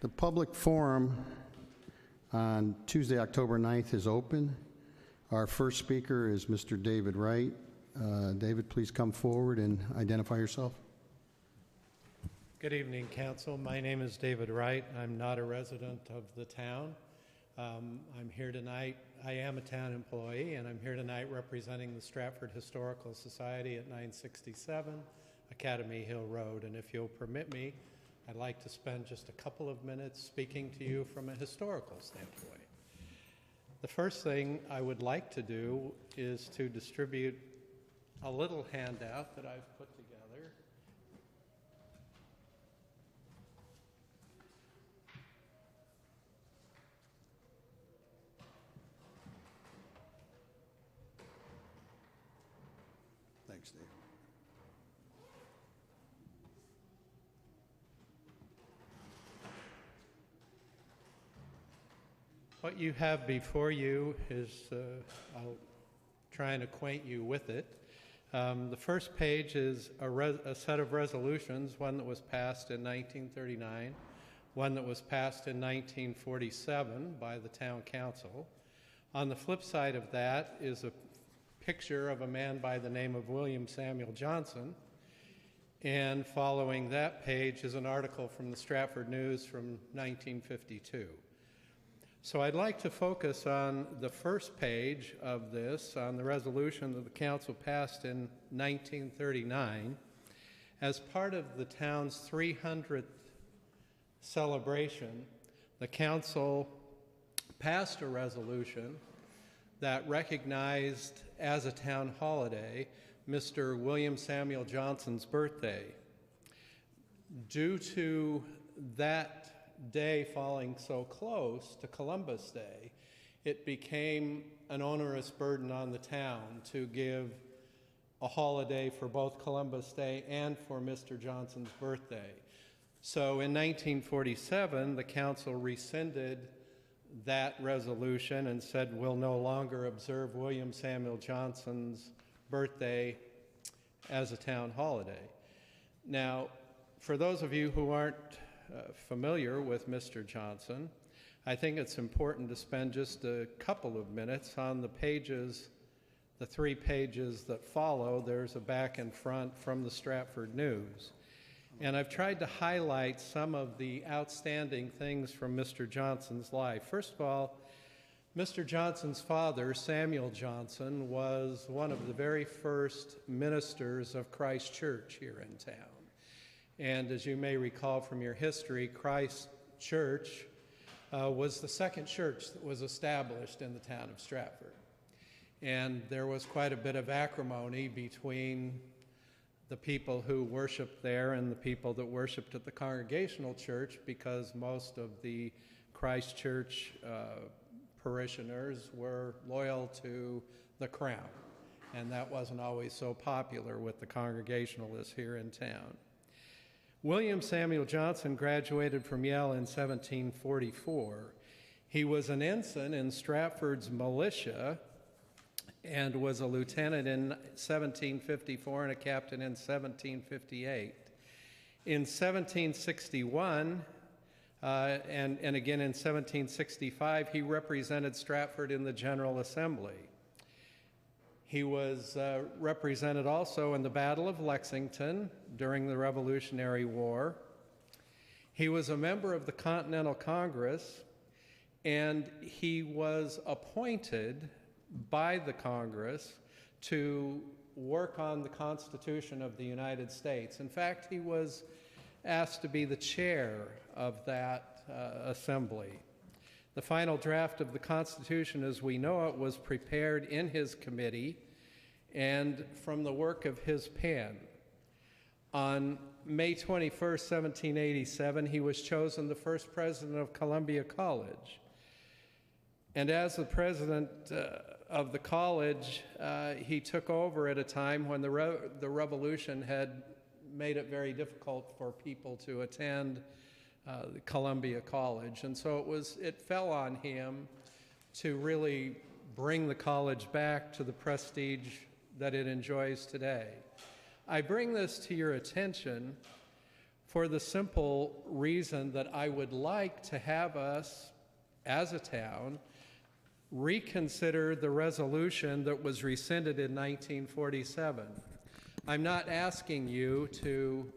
The public forum on Tuesday, October 9th is open. Our first speaker is Mr. David Wright. David, please come forward and identify yourself. Good evening, Council. My name is David Wright. I'm not a resident of the town. I'm here tonight. I am a town employee, and I'm here tonight representing the Stratford Historical Society at 967 Academy Hill Road. And if you'll permit me, I'd like to spend just a couple of minutes speaking to you from a historical standpoint. The first thing I would like to do is to distribute a little handout that I've put together. Thanks, Dave. What you have before you is, I'll try and acquaint you with it. The first page is a set of resolutions, one that was passed in 1939, one that was passed in 1947 by the town council. On the flip side of that is a picture of a man by the name of William Samuel Johnson, and following that page is an article from the Stratford News from 1952. So I'd like to focus on the first page of this, on the resolution that the council passed in 1939. As part of the town's 300th celebration, the council passed a resolution that recognized as a town holiday Mr. William Samuel Johnson's birthday. Due to that day falling so close to Columbus Day, it became an onerous burden on the town to give a holiday for both Columbus Day and for Mr. Johnson's birthday. So in 1947, the council rescinded that resolution and said we'll no longer observe William Samuel Johnson's birthday as a town holiday. Now, for those of you who aren't familiar with Mr. Johnson, I think it's important to spend just a couple of minutes on the pages, the 3 pages that follow. There's a back and front from the Stratford News. And I've tried to highlight some of the outstanding things from Mr. Johnson's life. First of all, Mr. Johnson's father, Samuel Johnson, was one of the very first ministers of Christ Church here in town. And as you may recall from your history, Christ Church was the second church that was established in the town of Stratford. And there was quite a bit of acrimony between the people who worshiped there and the people that worshiped at the Congregational Church, because most of the Christ Church parishioners were loyal to the crown. And that wasn't always so popular with the Congregationalists here in town. William Samuel Johnson graduated from Yale in 1744. He was an ensign in Stratford's militia and was a lieutenant in 1754 and a captain in 1758. In 1761 and again in 1765, he represented Stratford in the General Assembly. He was represented also in the Battle of Lexington during the Revolutionary War. He was a member of the Continental Congress, and he was appointed by the Congress to work on the Constitution of the United States. In fact, he was asked to be the chair of that assembly. The final draft of the Constitution, as we know it, was prepared in his committee and from the work of his pen. On May 21st, 1787, he was chosen the first president of Columbia College. And as the president of the college, he took over at a time when the revolution had made it very difficult for people to attend Columbia College. And so it fell on him to really bring the college back to the prestige that it enjoys today. I bring this to your attention for the simple reason that I would like to have us, as a town, reconsider the resolution that was rescinded in 1947. I'm not asking you to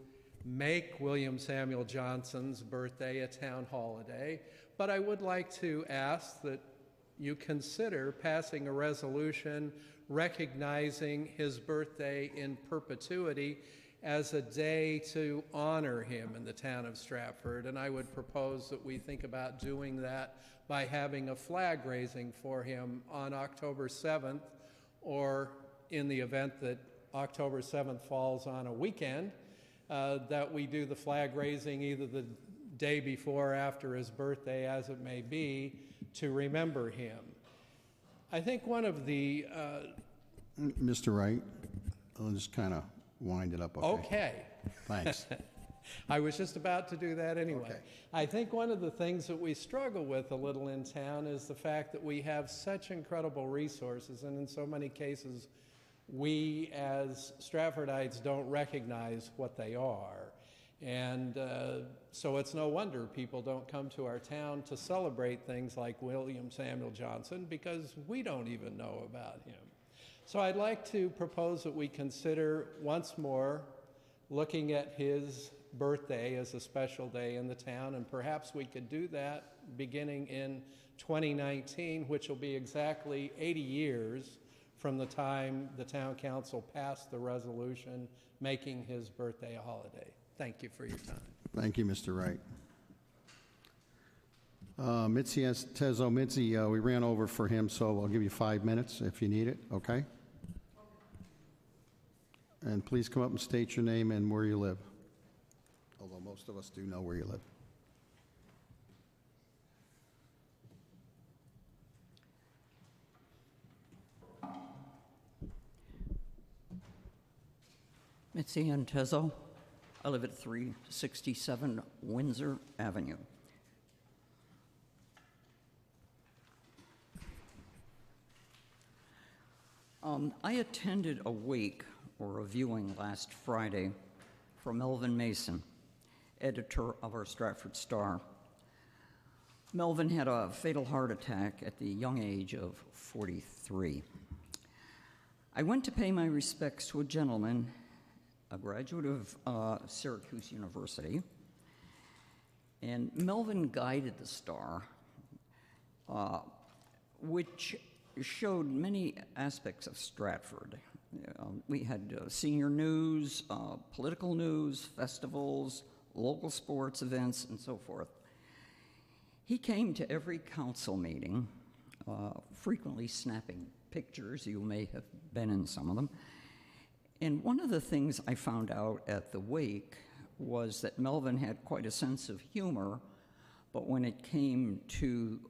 make William Samuel Johnson's birthday a town holiday, but I would like to ask that you consider passing a resolution recognizing his birthday in perpetuity as a day to honor him in the town of Stratford. And I would propose that we think about doing that by having a flag raising for him on October 7th, or in the event that October 7th falls on a weekend, that we do the flag raising either the day before or after his birthday, as it may be, to remember him. I think one of the... Mr. Wright, I'll just kind of wind it up, okay? Okay. Thanks. I was just about to do that anyway. Okay. I think one of the things that we struggle with a little in town is the fact that we have such incredible resources, and in so many cases, we as Stratfordites don't recognize what they are. And so it's no wonder people don't come to our town to celebrate things like William Samuel Johnson, because we don't even know about him. So I'd like to propose that we consider once more looking at his birthday as a special day in the town, and perhaps we could do that beginning in 2019, which will be exactly 80 years from the time the town council passed the resolution making his birthday a holiday. Thank you for your time. Thank you, Mr. Wright. Mitzi Tezo, Mitzi, we ran over for him, so I'll give you 5 minutes if you need it, okay? And please come up and state your name and where you live, although most of us do know where you live. Mitzi Tezo. I live at 367 Windsor Avenue. I attended a wake or a viewing last Friday for Melvin Mason, editor of our Stratford Star. Melvin had a fatal heart attack at the young age of 43. I went to pay my respects to a gentleman, a graduate of Syracuse University, and Melvin guided the Star, which showed many aspects of Stratford. We had senior news, political news, festivals, local sports events, and so forth. He came to every council meeting, frequently snapping pictures. You may have been in some of them. And one of the things I found out at the wake was that Melvin had quite a sense of humor, but when it came to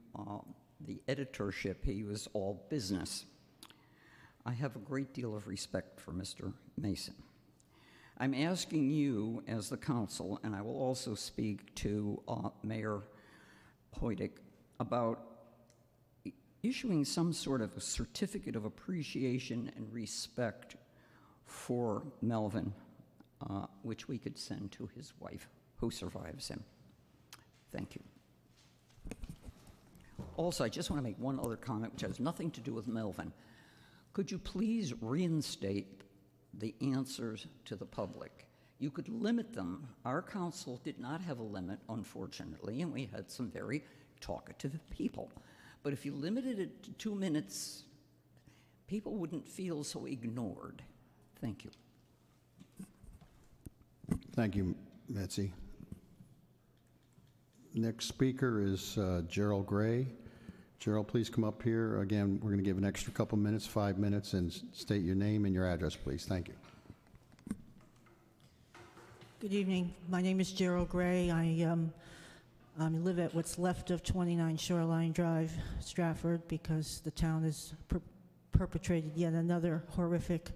the editorship, he was all business. I have a great deal of respect for Mr. Mason. I'm asking you as the council, and I will also speak to Mayor Hoydick, about issuing some sort of a certificate of appreciation and respect for Melvin, which we could send to his wife, who survives him. Thank you. Also, I just want to make one other comment, which has nothing to do with Melvin. Could you please reinstate the answers to the public? You could limit them. Our council did not have a limit, unfortunately, and we had some very talkative people. But if you limited it to 2 minutes, people wouldn't feel so ignored. Thank you. Thank you, Mitzi. Next speaker is Gerald Gray. Gerald, please come up here. Again, we're going to give an extra couple minutes, 5 minutes, and state your name and your address, please. Thank you. Good evening. My name is Gerald Gray. I live at what's left of 29 Shoreline Drive, Stratford, because the town has perpetrated yet another horrific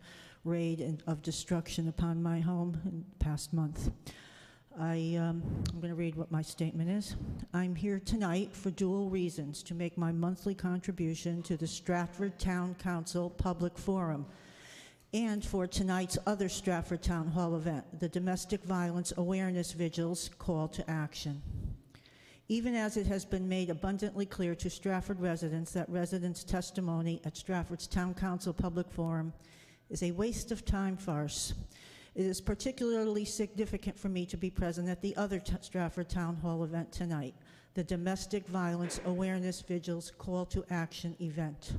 raid of destruction upon my home in the past month. I'm going to read what my statement is. I'm here tonight for dual reasons: to make my monthly contribution to the Stratford Town Council Public Forum and for tonight's other Stratford Town Hall event, the Domestic Violence Awareness Vigil's Call to Action. Even as it has been made abundantly clear to Stratford residents that residents' testimony at Stratford's Town Council Public Forum is a waste of time farce, it is particularly significant for me to be present at the other Stratford Town Hall event tonight, the Domestic Violence Awareness Vigil's Call to Action event.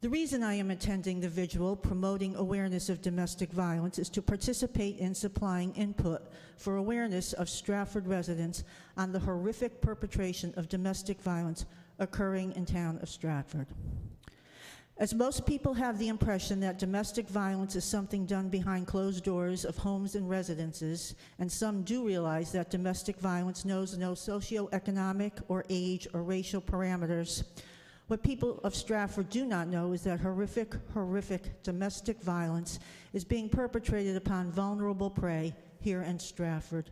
The reason I am attending the vigil promoting awareness of domestic violence is to participate in supplying input for awareness of Stratford residents on the horrific perpetration of domestic violence occurring in town of Stratford. As most people have the impression that domestic violence is something done behind closed doors of homes and residences, and some do realize that domestic violence knows no socioeconomic or age or racial parameters, what people of Stratford do not know is that horrific domestic violence is being perpetrated upon vulnerable prey here in Stratford,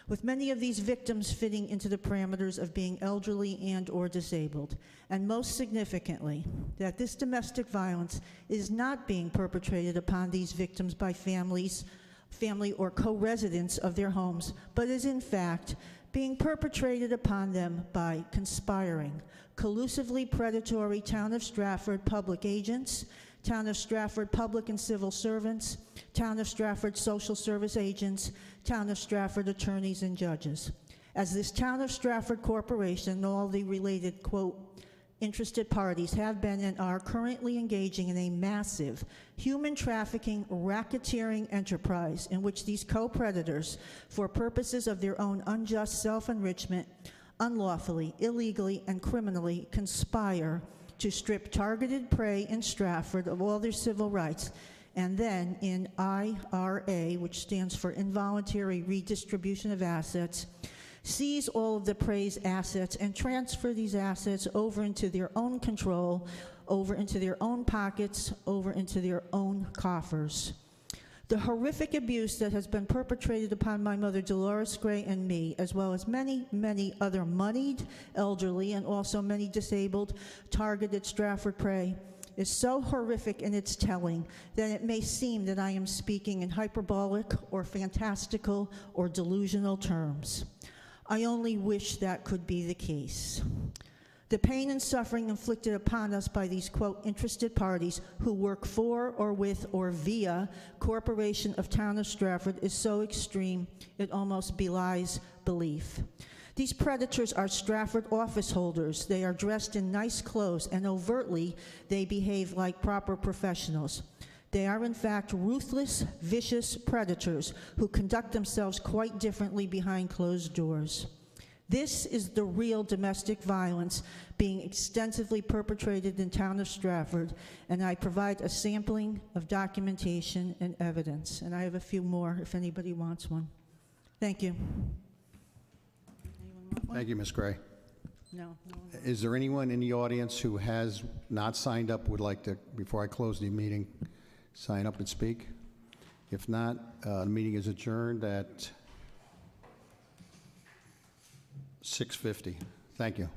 with many of these victims fitting into the parameters of being elderly and or disabled. And most significantly, that this domestic violence is not being perpetrated upon these victims by family or co-residents of their homes, but is in fact being perpetrated upon them by conspiring, collusively predatory Town of Stratford public agents, Town of Stratford public and civil servants, Town of Stratford social service agents, Town of Stratford attorneys and judges. As this Town of Stratford Corporation and all the related, quote, interested parties have been and are currently engaging in a massive human trafficking, racketeering enterprise in which these co-predators, for purposes of their own unjust self-enrichment, unlawfully, illegally, and criminally conspire to strip targeted prey in Stratford of all their civil rights, and then in IRA, which stands for Involuntary Redistribution of Assets, seize all of the prey's assets and transfer these assets over into their own control, over into their own pockets, over into their own coffers. The horrific abuse that has been perpetrated upon my mother, Dolores Gray, and me, as well as many, many other moneyed, elderly, and also many disabled, targeted Stratford prey, is so horrific in its telling that it may seem that I am speaking in hyperbolic or fantastical or delusional terms. I only wish that could be the case. The pain and suffering inflicted upon us by these, quote, interested parties who work for or with or via Corporation of Town of Stratford is so extreme it almost belies belief. These predators are Stratford office holders. They are dressed in nice clothes, and overtly they behave like proper professionals. They are in fact ruthless, vicious predators who conduct themselves quite differently behind closed doors. This is the real domestic violence being extensively perpetrated in town of Stratford, and I provide a sampling of documentation and evidence. And I have a few more if anybody wants one. Thank you. Anyone want one? Thank you, Ms. Gray. No. Is there anyone in the audience who has not signed up, would like to, before I close the meeting, sign up and speak? If not, the meeting is adjourned at 6:50. Thank you.